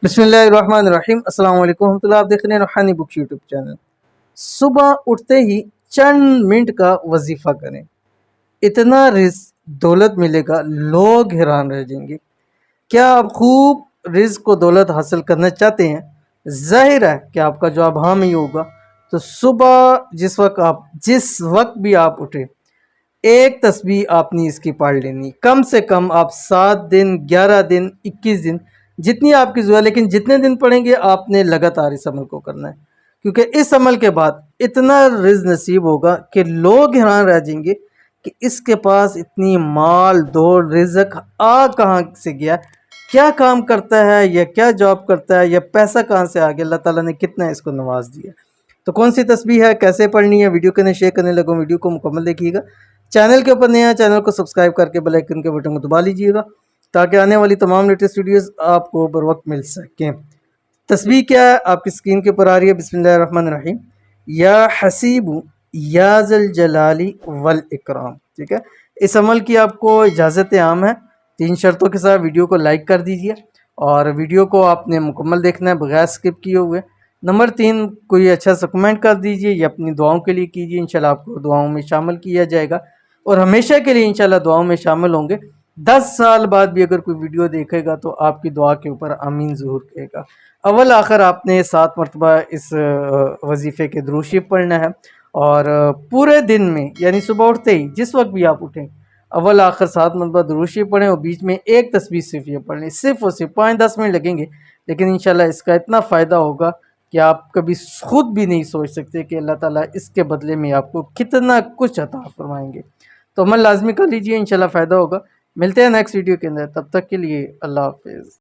बिस्मिल्लाहिर्रहमानिर्रहीम। अस्सलाम वालेकुम रहमतुल्लाह। आप देख रहे हैं रूहानी बुक्स यूट्यूब चैनल। सुबह उठते ही चंद मिनट का वजीफा करें, इतना रिज्क दौलत मिलेगा, लोग हैरान रह जाएंगे। क्या आप खूब रिज्क को दौलत हासिल करना चाहते हैं? जाहिर है कि आपका जवाब हाँ में ही होगा। तो सुबह जिस वक्त भी आप उठे, एक तस्बीह आपने इसकी पढ़ लेनी। कम से कम आप 7 दिन, 11 दिन, 21 दिन, जितनी आपकी जुआ, लेकिन जितने दिन पढ़ेंगे आपने लगातार इस अमल को करना है, क्योंकि इस अमल के बाद इतना रिज़्क नसीब होगा कि लोग हैरान रह जाएंगे कि इसके पास इतनी माल दौड़ रिज़्क आ कहाँ से गया, क्या काम करता है, या क्या जॉब करता है, या पैसा कहाँ से आ गया, अल्लाह ताला ने कितना इसको नवाज दिया। तो कौन सी तस्बीह है, कैसे पढ़नी है, वीडियो के शेयर करने लगो। वीडियो को मुकम्मल देखिएगा। चैनल के ऊपर नया चैनल को सब्सक्राइब करके बेल आइकन के बटन को दबा लीजिएगा, ताकि आने वाली तमाम लेटेस्ट वीडियोस आपको बर वक्त मिल सकें। तस्बीह क्या है, आपकी स्क्रीन के ऊपर आ रही है। बिस्मिल्लाहिर्रहमानिर्रहीम। या हसीबु या जल जलाली वल इकराम। ठीक है, इस अमल की आपको इजाज़त आम है। 3 शर्तों के साथ वीडियो को लाइक कर दीजिए, और वीडियो को आपने मुकम्मल देखना है बगैर स्किप किए हुए। नंबर 3, कोई अच्छा सा कमेंट कर दीजिए, या अपनी दुआओं के लिए कीजिए, इंशाल्लाह आपको दुआओं में शामिल किया जाएगा, और हमेशा के लिए इंशाल्लाह दुआओं में शामिल होंगे। 10 साल बाद भी अगर कोई वीडियो देखेगा तो आपकी दुआ के ऊपर आमीन ज़रूर कहेगा। अव्वल आखिर आपने 7 मरतबा इस वजीफ़े के दुरूद शरीफ पढ़ना है, और पूरे दिन में, यानी सुबह उठते ही जिस वक्त भी आप उठें, अव्वल आखिर 7 मरतबा दुरूद शरीफ पढ़ें, और बीच में एक तस्बीह सिर्फ ये पढ़ लें। सिर्फ और सिर्फ 5-10 मिनट लगेंगे, लेकिन इंशाल्लाह इसका इतना फ़ायदा होगा कि आप कभी खुद भी नहीं सोच सकते कि अल्लाह ताला इसके बदले में आपको कितना कुछ अता फरमाएंगे। तो अमल लाजमी कर लीजिए, इंशाल्लाह फ़ायदा होगा। मिलते हैं नेक्स्ट वीडियो के अंदर, तब तक के लिए अल्लाह हाफिज़।